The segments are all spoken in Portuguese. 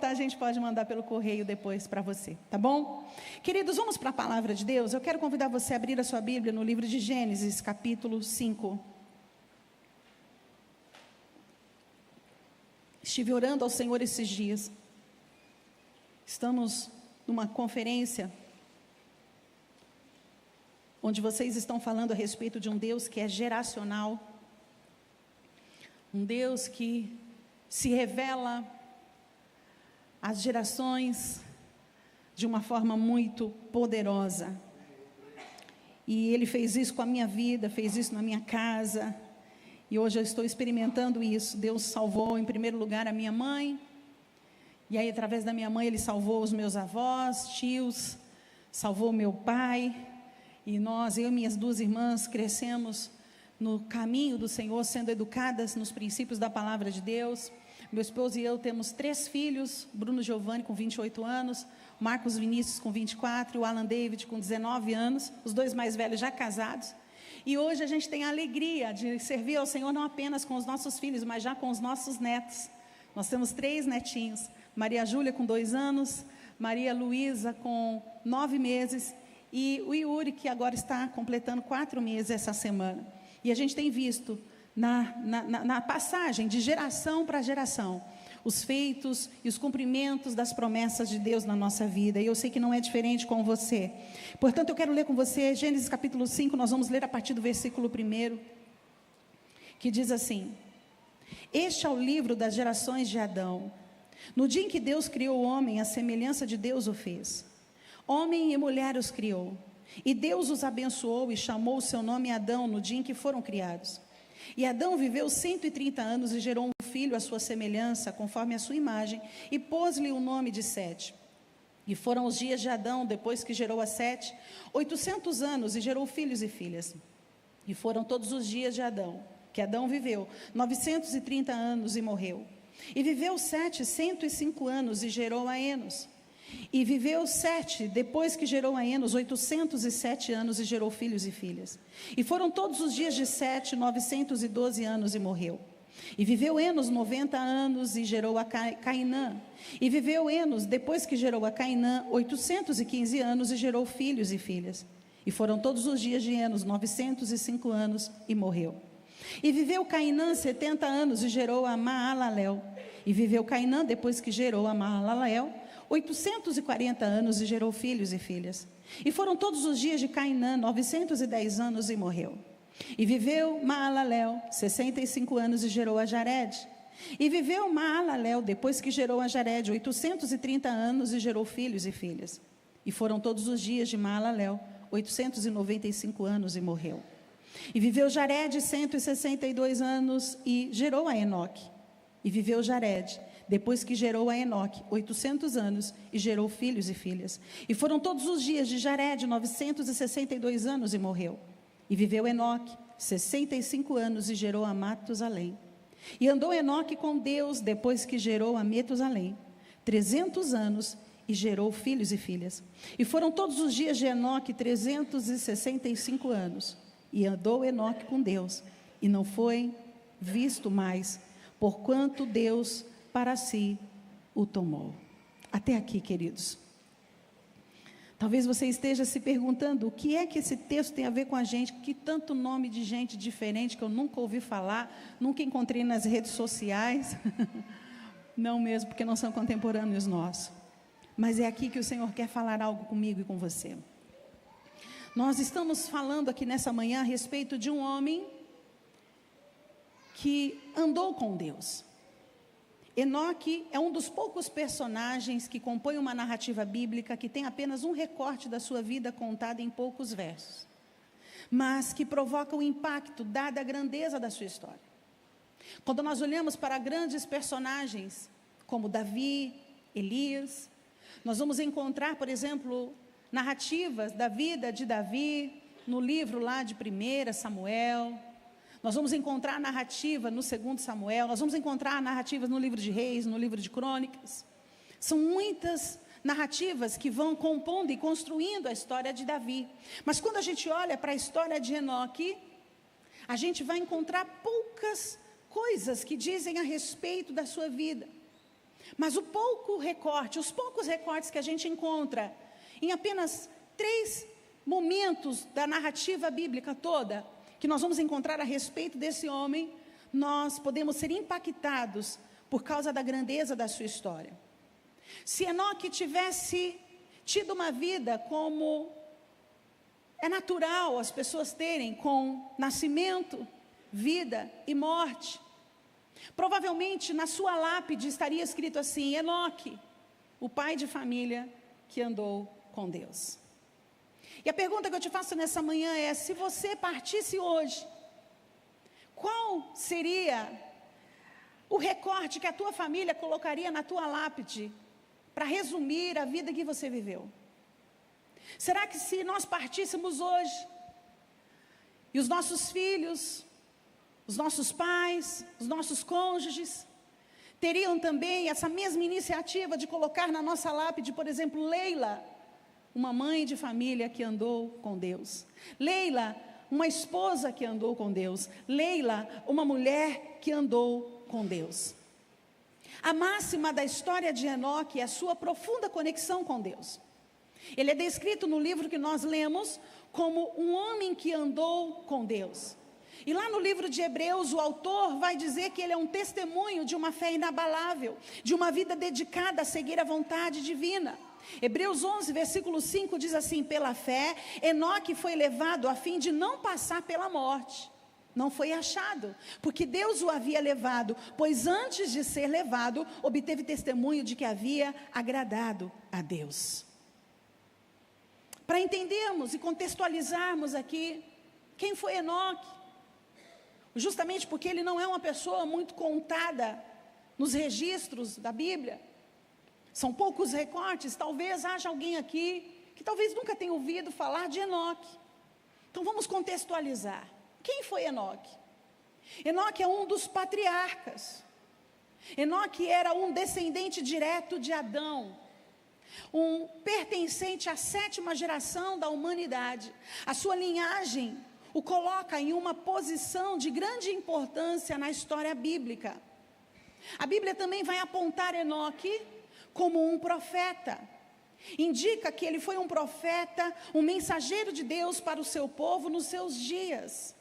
faltar, a gente pode mandar pelo correio depois para você, tá bom? Queridos, vamos para a palavra de Deus. Eu quero convidar você a abrir a sua Bíblia no livro de Gênesis, capítulo 5. Estive orando ao Senhor esses dias. Estamos numa conferência onde vocês estão falando a respeito de um Deus que é geracional, um Deus que se revela às gerações de uma forma muito poderosa. E Ele fez isso com a minha vida, fez isso na minha casa, e hoje eu estou experimentando isso. Deus salvou em primeiro lugar a minha mãe, e aí através da minha mãe Ele salvou os meus avós, tios, salvou meu pai, e eu e minhas duas irmãs crescemos no caminho do Senhor, sendo educadas nos princípios da palavra de Deus. Meu esposo e eu temos 3 filhos, Bruno Giovanni com 28 anos, Marcos Vinícius com 24, e o Alan David com 19 anos, os 2 mais velhos já casados. E hoje a gente tem a alegria de servir ao Senhor não apenas com os nossos filhos, mas já com os nossos netos. Nós temos 3 netinhos, Maria Júlia com 2 anos, Maria Luísa com 9 meses, e o Yuri, que agora está completando 4 meses essa semana. E a gente tem visto na passagem de geração para geração os feitos e os cumprimentos das promessas de Deus na nossa vida, e eu sei que não é diferente com você. Portanto, eu quero ler com você Gênesis capítulo 5, nós vamos ler a partir do versículo 1, que diz assim: Este é o livro das gerações de Adão. No dia em que Deus criou o homem, a semelhança de Deus o fez. Homem e mulher os criou. E Deus os abençoou e chamou o seu nome Adão no dia em que foram criados. E Adão viveu 130 anos e gerou um filho à sua semelhança, conforme a sua imagem, e pôs-lhe o nome de Sete. E foram os dias de Adão, depois que gerou a Sete, 800 anos, e gerou filhos e filhas. E foram todos os dias de Adão, que Adão viveu, 930 anos e morreu. E viveu Sete 105 anos e gerou a Enos. E viveu Sete, depois que gerou a Enos, 807 anos e gerou filhos e filhas. E foram todos os dias de Sete 912 anos e morreu. E viveu Enos 90 anos e gerou a Cainã. E viveu Enos, depois que gerou a Cainã, 815 anos e gerou filhos e filhas. E foram todos os dias de Enos 905 anos e morreu. E viveu Cainã 70 anos e gerou a Maalalel. E viveu Cainã, depois que gerou a Maalalel, 840 anos e gerou filhos e filhas. E foram todos os dias de Cainã 910 anos e morreu. E viveu Maalalel 65 anos e gerou a Jared. E viveu Maalalel, depois que gerou a Jared, 830 anos e gerou filhos e filhas. E foram todos os dias de Maalalel 895 anos e morreu. E viveu Jared 162 anos e gerou a Enoque. E viveu Jared, depois que gerou a Enoque, 800 anos, e gerou filhos e filhas. E foram todos os dias de Jared 962 anos e morreu. E viveu Enoque 65 anos e gerou a Matusalém. E andou Enoque com Deus, depois que gerou a Metusalém, 300 anos, e gerou filhos e filhas. E foram todos os dias de Enoque 365 anos. E andou Enoque com Deus, e não foi visto mais, porquanto Deus para si o tomou. Até aqui, queridos. Talvez você esteja se perguntando, o que é que esse texto tem a ver com a gente? Que tanto nome de gente diferente que eu nunca ouvi falar, nunca encontrei nas redes sociais. Não mesmo, porque não são contemporâneos nossos. Mas é aqui que o Senhor quer falar algo comigo e com você. Nós estamos falando aqui nessa manhã a respeito de um homem que andou com Deus. Enoque é um dos poucos personagens que compõem uma narrativa bíblica que tem apenas um recorte da sua vida contado em poucos versos, mas que provoca um impacto dada a grandeza da sua história. Quando nós olhamos para grandes personagens como Davi, Elias, nós vamos encontrar, por exemplo, narrativas da vida de Davi no livro lá de 1 Samuel. Nós vamos encontrar narrativa no 2 Samuel, nós vamos encontrar narrativas no livro de Reis, no livro de Crônicas. São muitas narrativas que vão compondo e construindo a história de Davi. Mas quando a gente olha para a história de Enoque, a gente vai encontrar poucas coisas que dizem a respeito da sua vida. Mas os poucos recortes que a gente encontra em apenas 3 momentos da narrativa bíblica toda, que nós vamos encontrar a respeito desse homem, nós podemos ser impactados por causa da grandeza da sua história. Se Enoque tivesse tido uma vida como é natural as pessoas terem, com nascimento, vida e morte, provavelmente na sua lápide estaria escrito assim: Enoque, o pai de família que andou com Deus. E a pergunta que eu te faço nessa manhã é: se você partisse hoje, qual seria o recorte que a tua família colocaria na tua lápide para resumir a vida que você viveu? Será que se nós partíssemos hoje, e os nossos filhos, os nossos pais, os nossos cônjuges, teriam também essa mesma iniciativa de colocar na nossa lápide, por exemplo, Leila, uma mãe de família que andou com Deus. Leila, uma esposa que andou com Deus. Leila, uma mulher que andou com Deus. A máxima da história de Enoque é a sua profunda conexão com Deus. Ele é descrito no livro que nós lemos como um homem que andou com Deus. E lá no livro de Hebreus, o autor vai dizer que ele é um testemunho de uma fé inabalável, de uma vida dedicada a seguir a vontade divina. Hebreus 11, versículo 5 diz assim: pela fé, Enoque foi levado a fim de não passar pela morte. Não foi achado, porque Deus o havia levado, pois antes de ser levado, obteve testemunho de que havia agradado a Deus. Para entendermos e contextualizarmos aqui, quem foi Enoque? Justamente porque ele não é uma pessoa muito contada nos registros da Bíblia. São poucos recortes, talvez haja alguém aqui que talvez nunca tenha ouvido falar de Enoque. Então vamos contextualizar. Quem foi Enoque? Enoque é um dos patriarcas. Enoque era um descendente direto de Adão, um pertencente à 7ª geração da humanidade. A sua linhagem o coloca em uma posição de grande importância na história bíblica. A Bíblia também vai apontar Enoque como um profeta. Indica que ele foi um profeta, um mensageiro de Deus para o seu povo nos seus dias.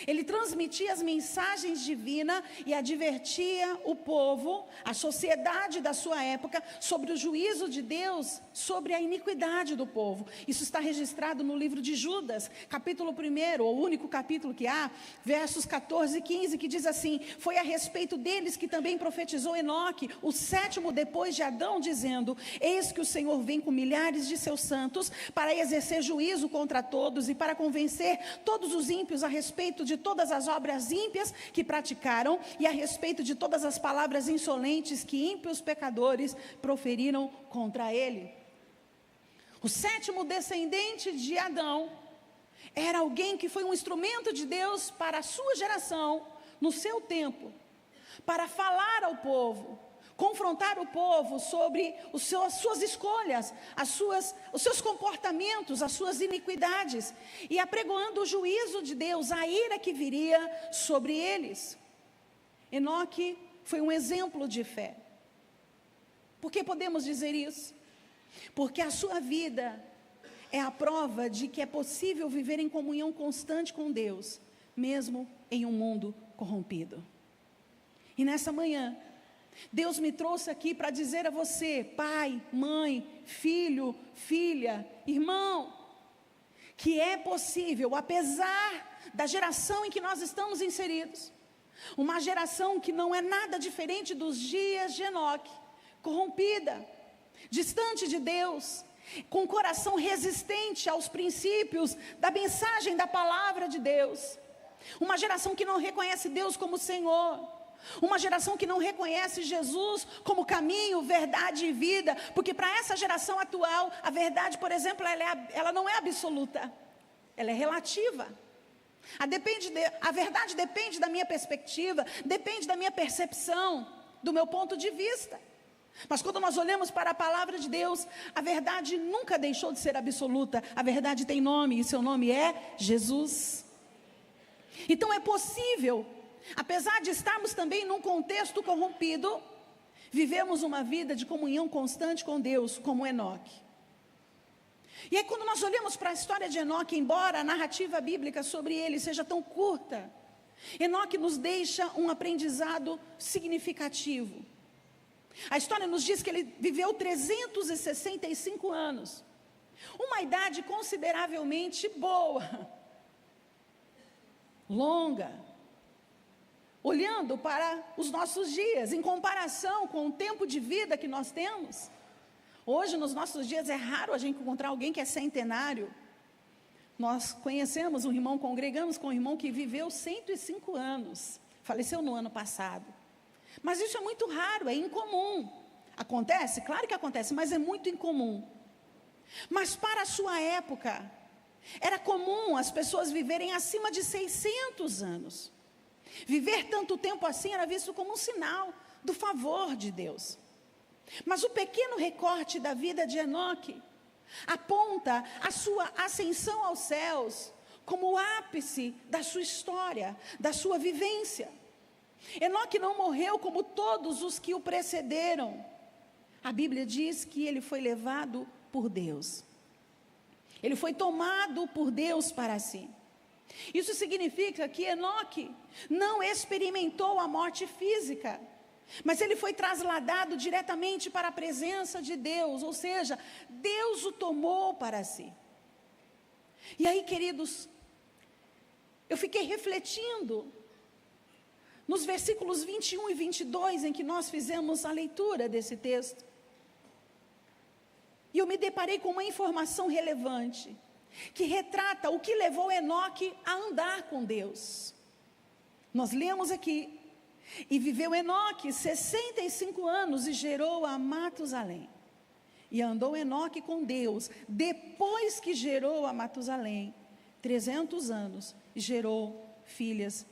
Ele transmitia as mensagens divinas e advertia o povo, a sociedade da sua época, sobre o juízo de Deus, sobre a iniquidade do povo. Isso está registrado no livro de Judas, capítulo 1, o único capítulo que há, versos 14 e 15, que diz assim: foi a respeito deles que também profetizou Enoque, o 7º depois de Adão, dizendo: eis que o Senhor vem com milhares de seus santos para exercer juízo contra todos e para convencer todos os ímpios a respeito de todas as obras ímpias que praticaram e a respeito de todas as palavras insolentes que ímpios pecadores proferiram contra ele. O 7º descendente de Adão era alguém que foi um instrumento de Deus para a sua geração, no seu tempo, para falar ao povo, confrontar o povo sobre as suas escolhas, os seus comportamentos, as suas iniquidades, e apregoando o juízo de Deus, a ira que viria sobre eles. Enoque foi um exemplo de fé. Por que podemos dizer isso? Porque a sua vida é a prova de que é possível viver em comunhão constante com Deus, mesmo em um mundo corrompido. E nessa manhã, Deus me trouxe aqui para dizer a você, pai, mãe, filho, filha, irmão, que é possível, apesar da geração em que nós estamos inseridos, uma geração que não é nada diferente dos dias de Enoque, corrompida, distante de Deus, com o coração resistente aos princípios da mensagem da palavra de Deus, uma geração que não reconhece Deus como Senhor, uma geração que não reconhece Jesus como caminho, verdade e vida, porque para essa geração atual, a verdade, por exemplo, ela não é absoluta, ela é relativa. A verdade depende da minha perspectiva, depende da minha percepção, do meu ponto de vista. Mas quando nós olhamos para a palavra de Deus, a verdade nunca deixou de ser absoluta, a verdade tem nome, e seu nome é Jesus. Então é possível, apesar de estarmos também num contexto corrompido, vivemos uma vida de comunhão constante com Deus, como Enoque. E aí quando nós olhamos para a história de Enoque, embora a narrativa bíblica sobre ele seja tão curta, Enoque nos deixa um aprendizado significativo. A história nos diz que ele viveu 365 anos, uma idade consideravelmente boa, longa, olhando para os nossos dias, em comparação com o tempo de vida que nós temos. Hoje, nos nossos dias, é raro a gente encontrar alguém que é centenário. Nós conhecemos um irmão, congregamos com um irmão que viveu 105 anos, faleceu no ano passado. Mas isso é muito raro, é incomum. Acontece? Claro que acontece, mas é muito incomum. Mas para a sua época, era comum as pessoas viverem acima de 600 anos. Viver tanto tempo assim era visto como um sinal do favor de Deus. Mas o pequeno recorte da vida de Enoque aponta a sua ascensão aos céus como o ápice da sua história, da sua vivência. Enoque não morreu como todos os que o precederam. A Bíblia diz que ele foi levado por Deus. Ele foi tomado por Deus para si. Isso significa que Enoque não experimentou a morte física, mas ele foi trasladado diretamente para a presença de Deus, ou seja, Deus o tomou para si. E aí, queridos, eu fiquei refletindo nos versículos 21 e 22, em que nós fizemos a leitura desse texto. E eu me deparei com uma informação relevante, que retrata o que levou Enoque a andar com Deus. Nós lemos aqui: e viveu Enoque 65 anos e gerou a Matusalém. E andou Enoque com Deus, depois que gerou a Matusalém, 300 anos, e gerou filhas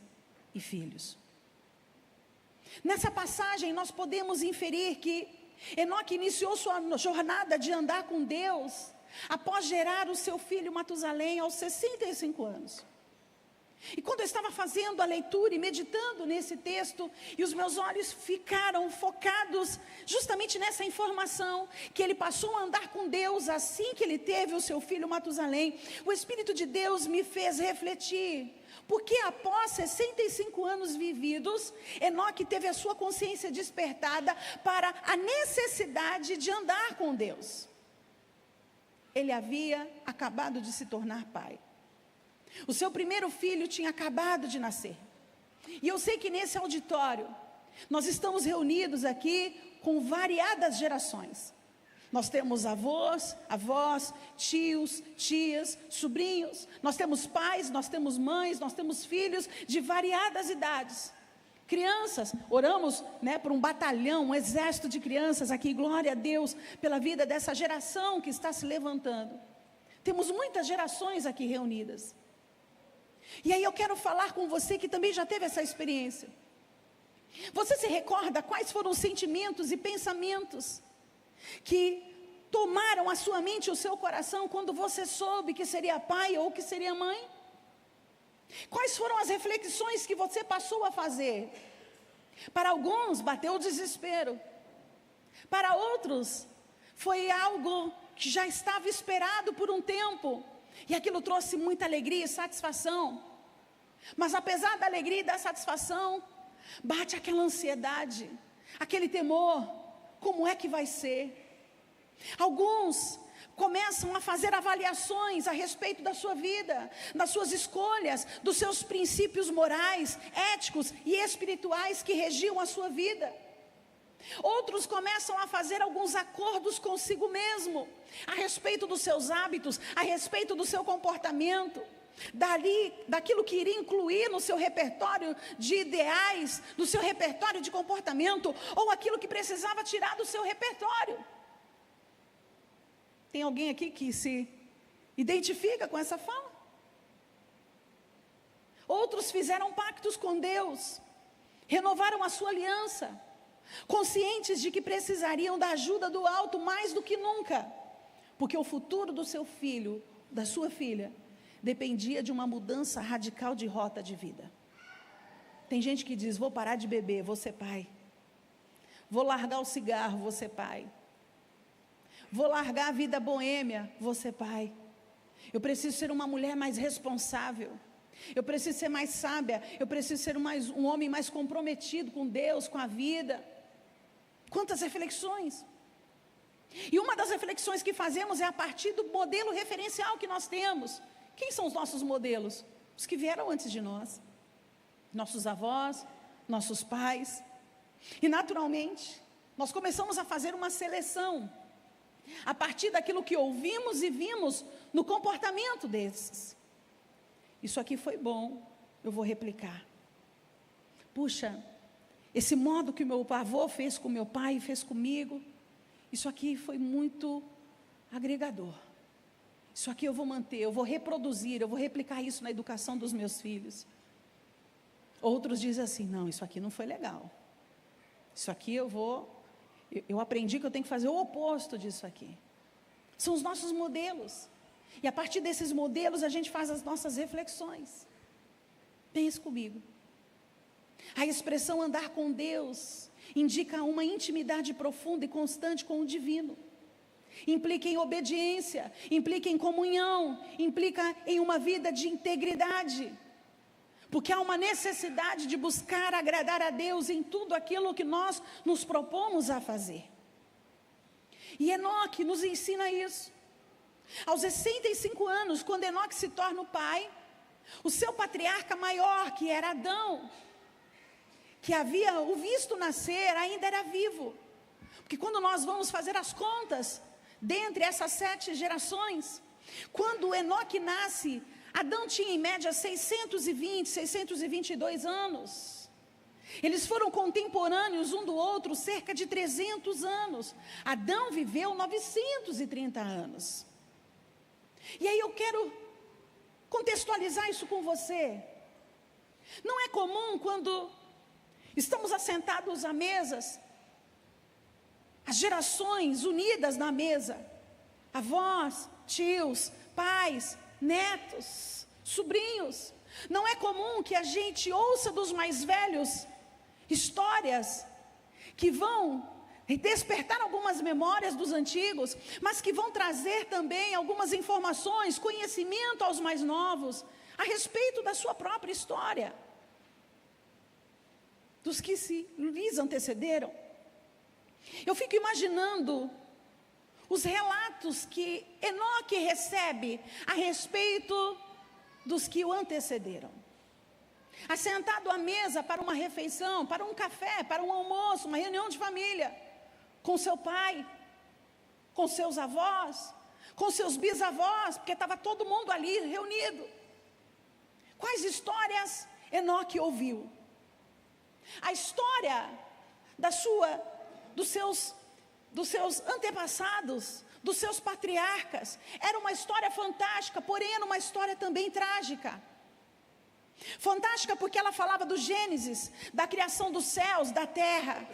e filhos. Nessa passagem nós podemos inferir que Enoque iniciou sua jornada de andar com Deus após gerar o seu filho Matusalém aos 65 anos. E quando eu estava fazendo a leitura e meditando nesse texto, e os meus olhos ficaram focados justamente nessa informação, que ele passou a andar com Deus assim que ele teve o seu filho Matusalém, o Espírito de Deus me fez refletir, porque após 65 anos vividos, Enoque teve a sua consciência despertada para a necessidade de andar com Deus. Ele havia acabado de se tornar pai. O seu primeiro filho tinha acabado de nascer. E eu sei que nesse auditório, nós estamos reunidos aqui com variadas gerações. Nós temos avós, tios, tias, sobrinhos. Nós temos pais, nós temos mães, nós temos filhos de variadas idades. Crianças, oramos, por um batalhão, um exército de crianças aqui. Glória a Deus pela vida dessa geração que está se levantando. Temos muitas gerações aqui reunidas. E aí eu quero falar com você que também já teve essa experiência. Você se recorda quais foram os sentimentos e pensamentos que tomaram a sua mente e o seu coração quando você soube que seria pai ou que seria mãe? Quais foram as reflexões que você passou a fazer? Para alguns bateu o desespero. Para outros foi algo que já estava esperado por um tempo. E aquilo trouxe muita alegria e satisfação. Mas apesar da alegria e da satisfação, bate aquela ansiedade, aquele temor. Como é que vai ser? Alguns começam a fazer avaliações a respeito da sua vida, das suas escolhas, dos seus princípios morais, éticos e espirituais que regiam a sua vida. Outros começam a fazer alguns acordos consigo mesmo, a respeito dos seus hábitos, a respeito do seu comportamento, daquilo que iria incluir no seu repertório de ideais, do seu repertório de comportamento, ou aquilo que precisava tirar do seu repertório. Tem alguém aqui que se identifica com essa fala? Outros fizeram pactos com Deus, renovaram a sua aliança, conscientes de que precisariam da ajuda do alto mais do que nunca, porque o futuro do seu filho, da sua filha, dependia de uma mudança radical de rota de vida. Tem gente que diz: vou parar de beber, vou ser pai. Vou largar o cigarro, vou ser pai. Vou largar a vida boêmia, vou ser pai. Eu preciso ser uma mulher mais responsável. Eu preciso ser mais sábia. Eu preciso ser um homem mais comprometido com Deus, com a vida. Quantas reflexões! E uma das reflexões que fazemos é a partir do modelo referencial que nós temos. Quem são os nossos modelos? Os que vieram antes de nós. Nossos avós, nossos pais. E naturalmente, nós começamos a fazer uma seleção a partir daquilo que ouvimos e vimos no comportamento desses. Isso aqui foi bom, eu vou replicar. Puxa, esse modo que o meu avô fez com meu pai, fez comigo, isso aqui foi muito agregador. Isso aqui eu vou manter, eu vou reproduzir, eu vou replicar isso na educação dos meus filhos. Outros dizem assim, não, isso aqui não foi legal. Isso aqui eu aprendi que eu tenho que fazer o oposto disso aqui. São os nossos modelos. E a partir desses modelos a gente faz as nossas reflexões. Pense comigo. A expressão andar com Deus indica uma intimidade profunda e constante com o divino. Implica em obediência, implica em comunhão, implica em uma vida de integridade. Porque há uma necessidade de buscar agradar a Deus em tudo aquilo que nós nos propomos a fazer. E Enoque nos ensina isso. Aos 65 anos, quando Enoque se torna o pai, o seu patriarca maior, que era Adão, que havia o visto nascer, ainda era vivo. Porque quando nós vamos fazer as contas, dentre essas 7 gerações, quando Enoque nasce, Adão tinha em média 622 anos. Eles foram contemporâneos um do outro cerca de 300 anos. Adão viveu 930 anos. E aí eu quero contextualizar isso com você. Não é comum quando estamos assentados à mesas, as gerações unidas na mesa, avós, tios, pais, netos, sobrinhos. Não é comum que a gente ouça dos mais velhos histórias que vão despertar algumas memórias dos antigos, mas que vão trazer também algumas informações, conhecimento aos mais novos, a respeito da sua própria história, dos que lhes antecederam. Eu fico imaginando os relatos que Enoque recebe a respeito dos que o antecederam. Assentado à mesa para uma refeição, para um café, para um almoço, uma reunião de família, com seu pai, com seus avós, com seus bisavós, porque estava todo mundo ali reunido. Quais histórias Enoque ouviu? A história dos seus antepassados, dos seus patriarcas, era uma história fantástica, porém era uma história também trágica. Fantástica porque ela falava do Gênesis, da criação dos céus, da terra.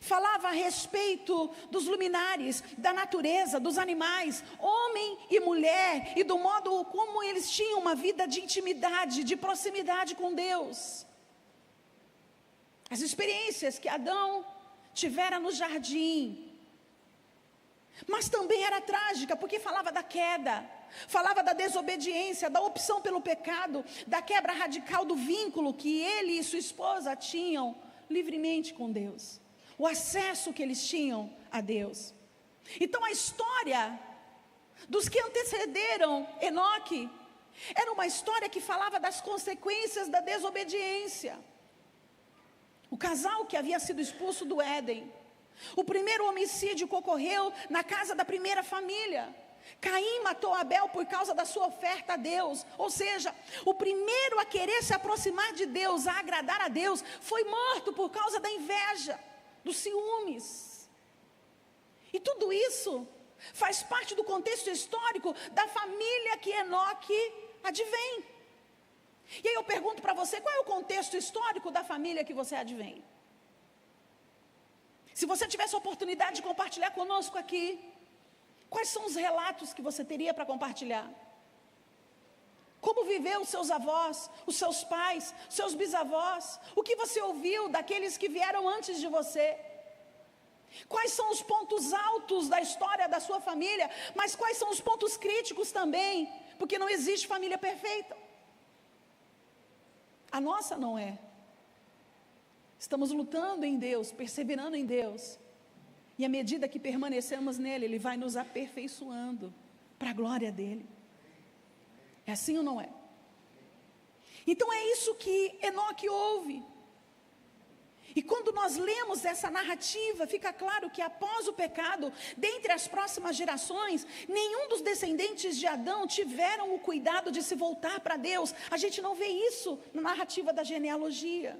Falava a respeito dos luminares, da natureza, dos animais, homem e mulher, e do modo como eles tinham uma vida de intimidade, de proximidade com Deus. As experiências que Adão tivera no jardim. Mas também era trágica, porque falava da queda, falava da desobediência, da opção pelo pecado, da quebra radical do vínculo que ele e sua esposa tinham livremente com Deus, o acesso que eles tinham a Deus. Então a história dos que antecederam Enoque era uma história que falava das consequências da desobediência. O casal que havia sido expulso do Éden, o primeiro homicídio que ocorreu na casa da primeira família. Caim matou Abel por causa da sua oferta a Deus. Ou seja, o primeiro a querer se aproximar de Deus, a agradar a Deus, foi morto por causa da inveja, dos ciúmes. E tudo isso faz parte do contexto histórico da família que Enoque advém. E aí eu pergunto para você, qual é o contexto histórico da família que você advém? Se você tivesse a oportunidade de compartilhar conosco aqui, quais são os relatos que você teria para compartilhar? Como viveu os seus avós, os seus pais, seus bisavós? O que você ouviu daqueles que vieram antes de você? Quais são os pontos altos da história da sua família, mas quais são os pontos críticos também, porque não existe família perfeita. A nossa não é. Estamos lutando em Deus, perseverando em Deus, e à medida que permanecemos nele, Ele vai nos aperfeiçoando para a glória dEle. É assim ou não é? Então é isso que Enoque ouve. E quando nós lemos essa narrativa, fica claro que após o pecado, dentre as próximas gerações, nenhum dos descendentes de Adão tiveram o cuidado de se voltar para Deus. A gente não vê isso na narrativa da genealogia.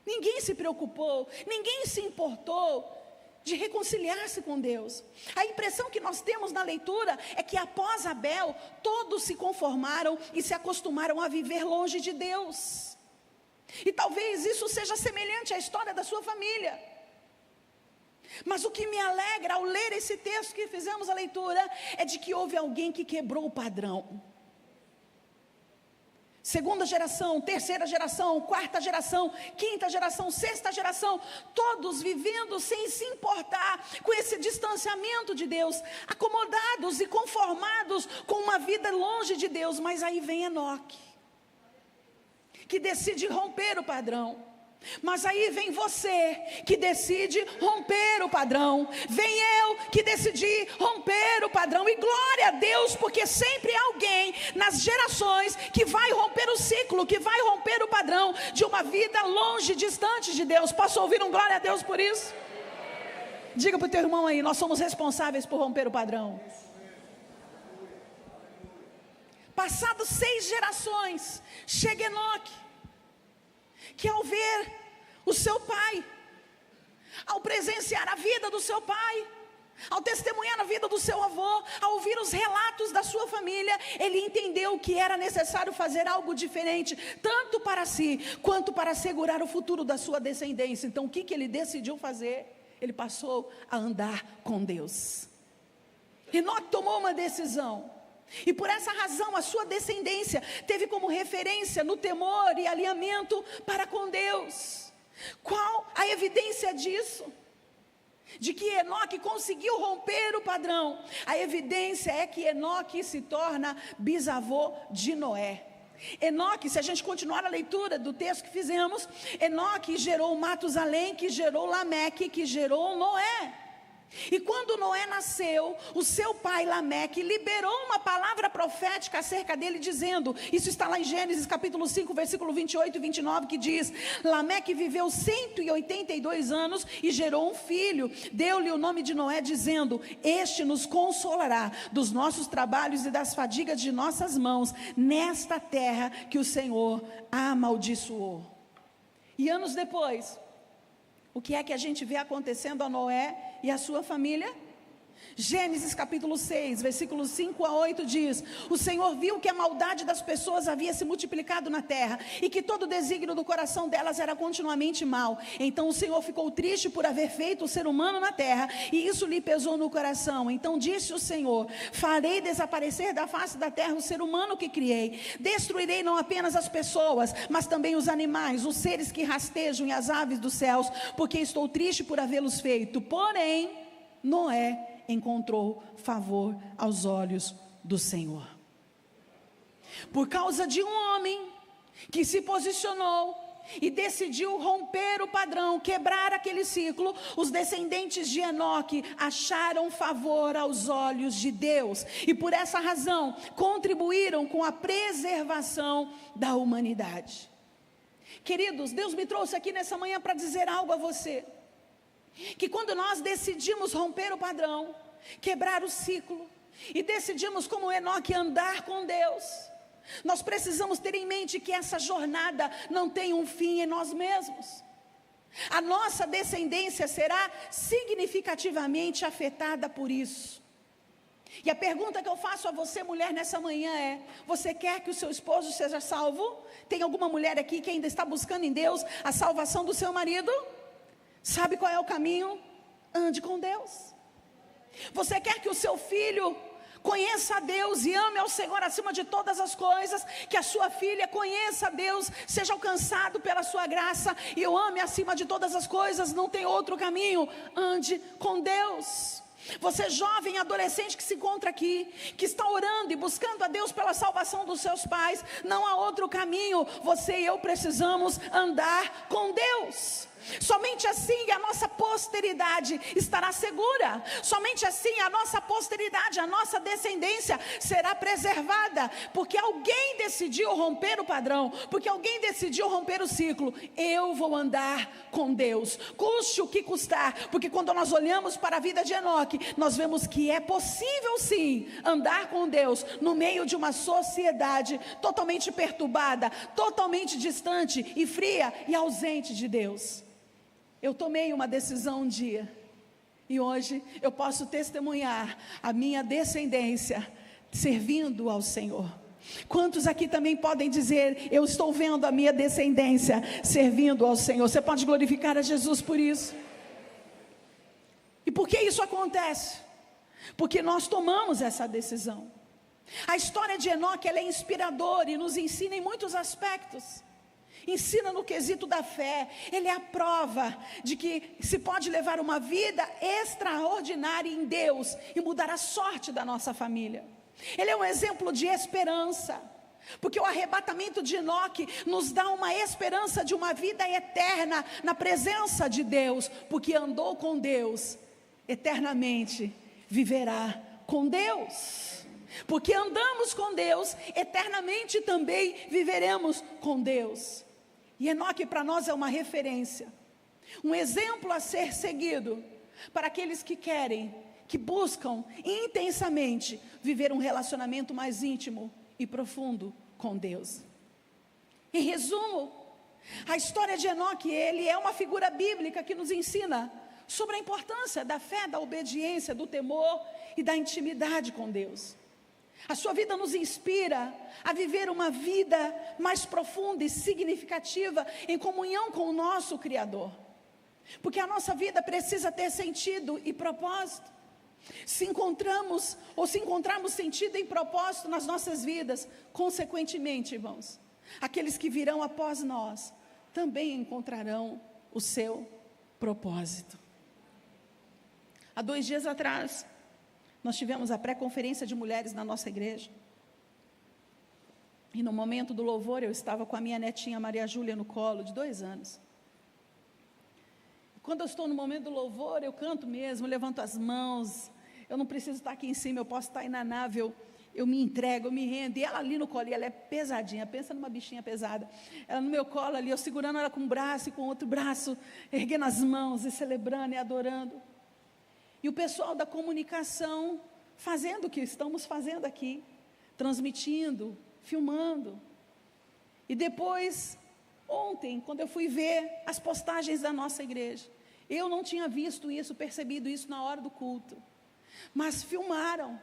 Ninguém se preocupou, ninguém se importou de reconciliar-se com Deus. A impressão que nós temos na leitura é que após Abel, todos se conformaram e se acostumaram a viver longe de Deus. E talvez isso seja semelhante à história da sua família. Mas o que me alegra ao ler esse texto que fizemos a leitura, é de que houve alguém que quebrou o padrão. Segunda geração, terceira geração, quarta geração, quinta geração, sexta geração, todos vivendo sem se importar com esse distanciamento de Deus, acomodados e conformados com uma vida longe de Deus. Mas aí vem Enoque, que decide romper o padrão. Mas aí vem você, que decide romper o padrão. Vem eu, que decidi romper o padrão. E glória a Deus, porque sempre há alguém nas gerações que vai romper o ciclo, que vai romper o padrão de uma vida longe, distante de Deus. Posso ouvir um glória a Deus por isso? Diga para o teu irmão aí, nós somos responsáveis por romper o padrão. Passados 6 gerações, chega Enoque, que ao ver o seu pai, ao presenciar a vida do seu pai, ao testemunhar a vida do seu avô, ao ouvir os relatos da sua família, ele entendeu que era necessário fazer algo diferente, tanto para si, quanto para assegurar o futuro da sua descendência. Então o que ele decidiu fazer? Ele passou a andar com Deus. Enoque tomou uma decisão. E por essa razão a sua descendência teve como referência no temor e alinhamento para com Deus. Qual a evidência disso? De que Enoque conseguiu romper o padrão. A evidência é que Enoque se torna bisavô de Noé. Enoque, se a gente continuar a leitura do texto que fizemos, Enoque gerou Matusalém, que gerou Lameque, que gerou Noé. E quando Noé nasceu, o seu pai Lameque liberou uma palavra profética acerca dele, dizendo, isso está lá em Gênesis capítulo 5, versículo 28 e 29, que diz: Lameque viveu 182 anos e gerou um filho, deu-lhe o nome de Noé, dizendo, este nos consolará dos nossos trabalhos e das fadigas de nossas mãos, nesta terra que o Senhor amaldiçoou. E anos depois, o que é que a gente vê acontecendo a Noé e a sua família? Gênesis capítulo 6, versículos 5 a 8 diz: o Senhor viu que a maldade das pessoas havia se multiplicado na terra, e que todo o desígnio do coração delas era continuamente mal. Então o Senhor ficou triste por haver feito o ser humano na terra, e isso lhe pesou no coração. Então disse o Senhor: farei desaparecer da face da terra o ser humano que criei. Destruirei não apenas as pessoas, mas também os animais, os seres que rastejam e as aves dos céus, porque estou triste por havê-los feito. Porém, Noé encontrou favor aos olhos do Senhor. Por causa de um homem que se posicionou e decidiu romper o padrão, quebrar aquele ciclo, os descendentes de Enoque acharam favor aos olhos de Deus, e por essa razão contribuíram com a preservação da humanidade. Queridos, Deus me trouxe aqui nessa manhã para dizer algo a você, que quando nós decidimos romper o padrão, quebrar o ciclo, e decidimos como Enoque andar com Deus, nós precisamos ter em mente que essa jornada não tem um fim em nós mesmos. A nossa descendência será significativamente afetada por isso. E a pergunta que eu faço a você, mulher, nessa manhã é: você quer que o seu esposo seja salvo? Tem alguma mulher aqui que ainda está buscando em Deus a salvação do seu marido? Sabe qual é o caminho? Ande com Deus. Você quer que o seu filho Conheça a Deus e ame ao Senhor acima de todas as coisas. Que a sua filha conheça a Deus, seja alcançado pela sua graça e o ame acima de todas as coisas. Não tem outro caminho. Ande com Deus. Você jovem, adolescente que se encontra aqui, que está orando e buscando a Deus pela salvação dos seus pais, não há outro caminho. Você e eu precisamos andar com Deus. Somente assim a nossa posteridade estará segura. Somente assim a nossa posteridade, a nossa descendência será preservada. Porque alguém decidiu romper o padrão, porque alguém decidiu romper o ciclo. Eu vou andar com Deus, custe o que custar. Porque quando nós olhamos para a vida de Enoque, nós vemos que é possível sim andar com Deus no meio de uma sociedade totalmente perturbada, totalmente distante e fria e ausente de Deus. Eu tomei uma decisão um dia, e hoje eu posso testemunhar a minha descendência servindo ao Senhor. Quantos aqui também podem dizer, eu estou vendo a minha descendência servindo ao Senhor? Você pode glorificar a Jesus por isso? E por que isso acontece? Porque nós tomamos essa decisão. A história de Enoque, ela é inspiradora e nos ensina em muitos aspectos. Ensina no quesito da fé. Ele é a prova de que se pode levar uma vida extraordinária em Deus e mudar a sorte da nossa família. Ele é um exemplo de esperança, porque o arrebatamento de Enoque nos dá uma esperança de uma vida eterna na presença de Deus, porque andou com Deus, eternamente viverá com Deus. Porque andamos com Deus, eternamente também viveremos com Deus. E Enoque para nós é uma referência, um exemplo a ser seguido, para aqueles que querem, que buscam intensamente viver um relacionamento mais íntimo e profundo com Deus. Em resumo, a história de Enoque, ele é uma figura bíblica que nos ensina sobre a importância da fé, da obediência, do temor e da intimidade com Deus. A sua vida nos inspira a viver uma vida mais profunda e significativa em comunhão com o nosso Criador. Porque a nossa vida precisa ter sentido e propósito. Se encontrarmos sentido e propósito nas nossas vidas, consequentemente, irmãos, aqueles que virão após nós também encontrarão o seu propósito. Há 2 dias atrás, nós tivemos a pré-conferência de mulheres na nossa igreja. E no momento do louvor, eu estava com a minha netinha Maria Júlia no colo, de 2 anos. Quando eu estou no momento do louvor, eu canto mesmo, levanto as mãos. Eu não preciso estar aqui em cima, eu posso estar aí na nave, eu me entrego, eu me rendo. E ela ali no colo, ela é pesadinha, pensa numa bichinha pesada. Ela no meu colo ali, eu segurando ela com um braço e com o outro braço, erguendo as mãos e celebrando e adorando. E o pessoal da comunicação fazendo o que estamos fazendo aqui, transmitindo, filmando. E depois, ontem, quando eu fui ver as postagens da nossa igreja, eu não tinha visto isso, percebido isso na hora do culto, mas filmaram,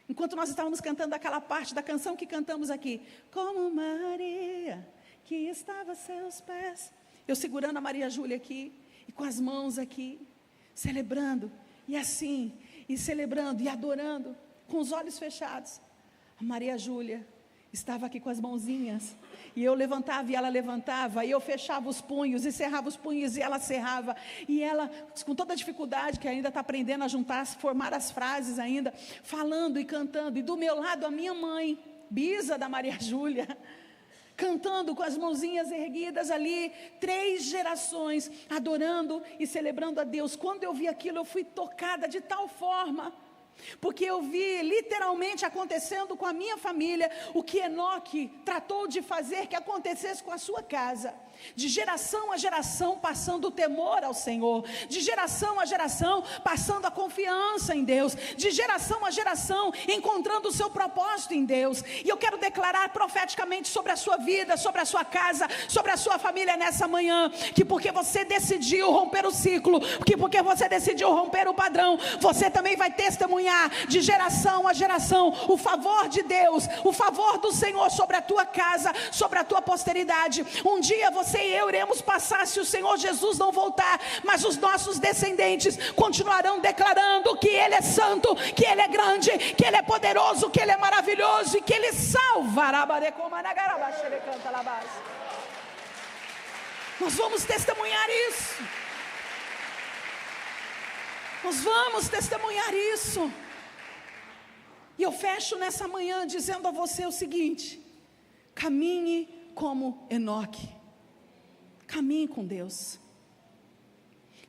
enquanto nós estávamos cantando aquela parte da canção que cantamos aqui, como Maria, que estava a seus pés, eu segurando a Maria Júlia aqui, e com as mãos aqui, celebrando, e assim, e celebrando, e adorando, com os olhos fechados. A Maria Júlia estava aqui com as mãozinhas, e eu levantava e ela levantava, e eu fechava os punhos, e cerrava os punhos, e ela cerrava, e ela, com toda a dificuldade, que ainda está aprendendo a juntar, formar as frases ainda, falando e cantando, e do meu lado a minha mãe, bisa da Maria Júlia, cantando com as mãozinhas erguidas ali, 3 gerações, adorando e celebrando a Deus. Quando eu vi aquilo, eu fui tocada de tal forma, porque eu vi literalmente acontecendo com a minha família, o que Enoque tratou de fazer que acontecesse com a sua casa, de geração a geração passando o temor ao Senhor, de geração a geração passando a confiança em Deus, de geração a geração encontrando o seu propósito em Deus. E eu quero declarar profeticamente sobre a sua vida, sobre a sua casa, sobre a sua família nessa manhã, que porque você decidiu romper o ciclo, porque você decidiu romper o padrão, você também vai testemunhar testemunhar de geração a geração o favor de Deus, o favor do Senhor sobre a tua casa, sobre a tua posteridade. Um dia você e eu iremos passar, se o Senhor Jesus não voltar, mas os nossos descendentes continuarão declarando que Ele é santo, que Ele é grande, que Ele é poderoso, que Ele é maravilhoso e que Ele salvará. Nós vamos testemunhar isso. Nós vamos testemunhar isso. E eu fecho nessa manhã dizendo a você o seguinte: caminhe como Enoque. Caminhe com Deus.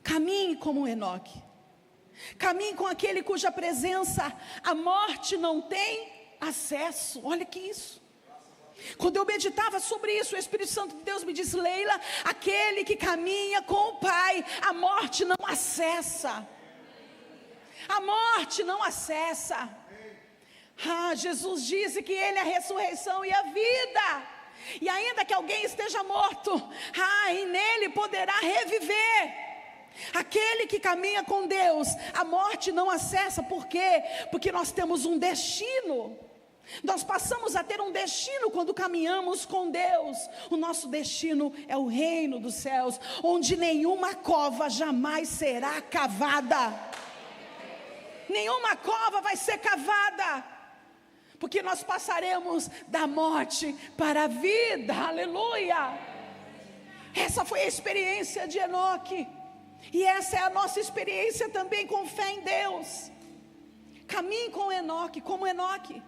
Caminhe como Enoque. Caminhe com aquele cuja presença a morte não tem acesso. Olha que isso. Quando eu meditava sobre isso, o Espírito Santo de Deus me disse: Leila, aquele que caminha com o Pai, a morte não acessa. A morte não acessa. Jesus disse que Ele é a ressurreição e a vida. E ainda que alguém esteja morto, e nele poderá reviver. Aquele que caminha com Deus, a morte não acessa. Por quê? Porque nós temos um destino. Nós passamos a ter um destino quando caminhamos com Deus. O nosso destino é o reino dos céus, onde nenhuma cova jamais será cavada. Nenhuma cova vai ser cavada, porque nós passaremos da morte para a vida. Aleluia. Essa foi a experiência de Enoque, e essa é a nossa experiência também com fé em Deus. Caminhe com Enoque, como Enoque.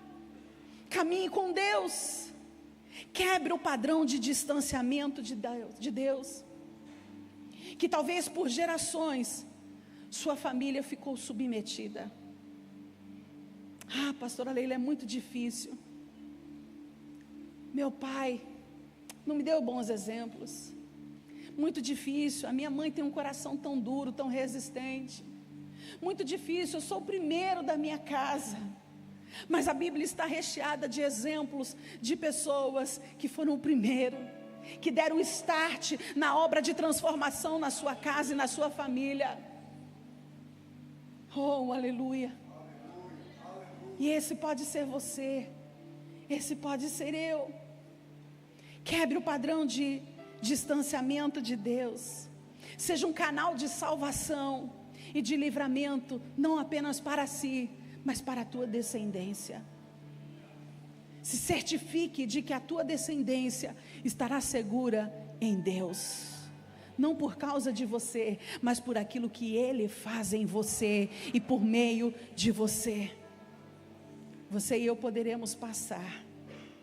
Caminhe com Deus. Quebre o padrão de distanciamento de Deus, que talvez por gerações sua família ficou submetida. Pastora Leila, é muito difícil. Meu pai não me deu bons exemplos. Muito difícil. A minha mãe tem um coração tão duro, tão resistente. Muito difícil. Eu sou o primeiro da minha casa. Mas a Bíblia está recheada de exemplos de pessoas que foram o primeiro, que deram start na obra de transformação na sua casa e na sua família. Oh, aleluia. E esse pode ser você. Esse pode ser eu. Quebre o padrão de distanciamento de Deus. Seja um canal de salvação e de livramento, não apenas para si, mas para a tua descendência. Se certifique de que a tua descendência estará segura em Deus. Não por causa de você, mas por aquilo que Ele faz em você e por meio de você. Você e eu poderemos passar,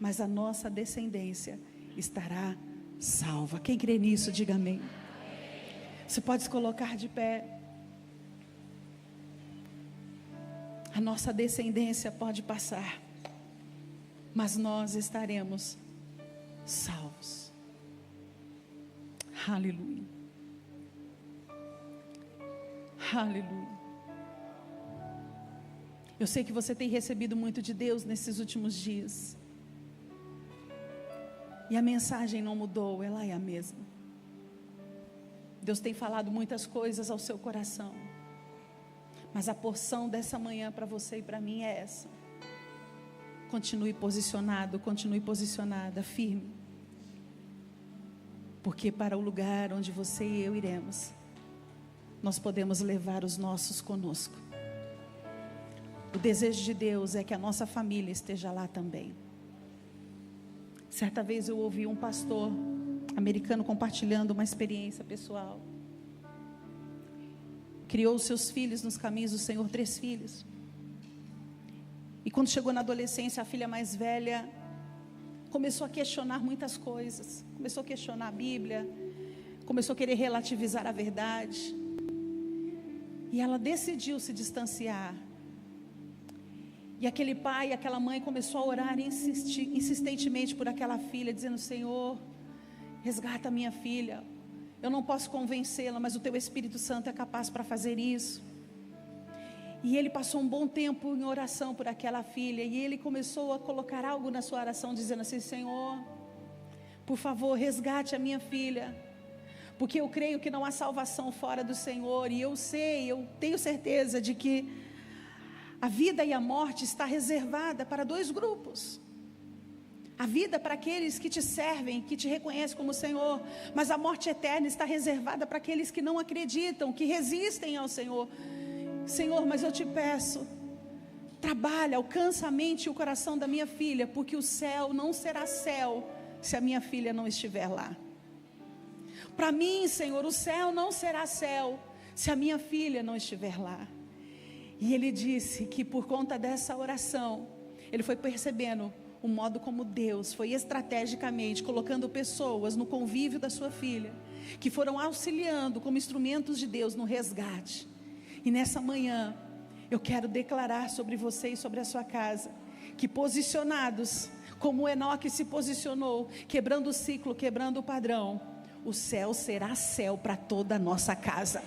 mas a nossa descendência estará salva. Quem crê nisso, diga amém. Você pode se colocar de pé. A nossa descendência pode passar, mas nós estaremos salvos. Aleluia. Aleluia. Eu sei que você tem recebido muito de Deus nesses últimos dias. E a mensagem não mudou, ela é a mesma. Deus tem falado muitas coisas ao seu coração. Mas a porção dessa manhã para você e para mim é essa. Continue posicionado, continue posicionada, firme. Porque para o lugar onde você e eu iremos, nós podemos levar os nossos conosco. O desejo de Deus é que a nossa família esteja lá também. Certa vez eu ouvi um pastor americano compartilhando uma experiência pessoal. Criou os seus filhos nos caminhos do Senhor, 3 filhos. E quando chegou na adolescência, a filha mais velha começou a questionar muitas coisas. Começou a questionar a Bíblia, começou a querer relativizar a verdade. E ela decidiu se distanciar. E aquele pai e aquela mãe começou a orar insistentemente por aquela filha, dizendo: Senhor, resgata a minha filha. Eu não posso convencê-la, mas o Teu Espírito Santo é capaz para fazer isso. E ele passou um bom tempo em oração por aquela filha. E ele começou a colocar algo na sua oração, dizendo assim: Senhor, por favor, resgate a minha filha. Porque eu creio que não há salvação fora do Senhor. E eu sei, eu tenho certeza de que a vida e a morte está reservada para dois grupos. A vida para aqueles que te servem, que te reconhecem como Senhor, mas a morte eterna está reservada para aqueles que não acreditam, que resistem ao Senhor. Senhor, mas eu te peço, trabalha, alcança a mente e o coração da minha filha, porque o céu não será céu se a minha filha não estiver lá. Para mim, Senhor, o céu não será céu se a minha filha não estiver lá. E ele disse que por conta dessa oração, ele foi percebendo o modo como Deus foi estrategicamente colocando pessoas no convívio da sua filha, que foram auxiliando como instrumentos de Deus no resgate. E nessa manhã, eu quero declarar sobre você e sobre a sua casa, que posicionados, como Enoque se posicionou, quebrando o ciclo, quebrando o padrão, o céu será céu para toda a nossa casa.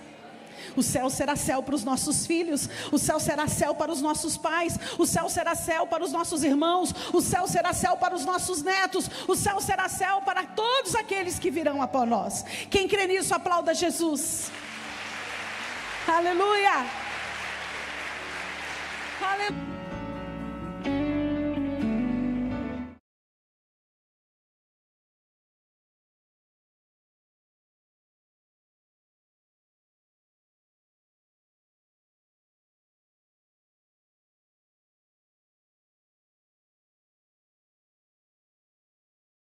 O céu será céu para os nossos filhos, o céu será céu para os nossos pais, o céu será céu para os nossos irmãos, o céu será céu para os nossos netos, o céu será céu para todos aqueles que virão após nós. Quem crê nisso, aplauda Jesus. Aleluia. Aleluia.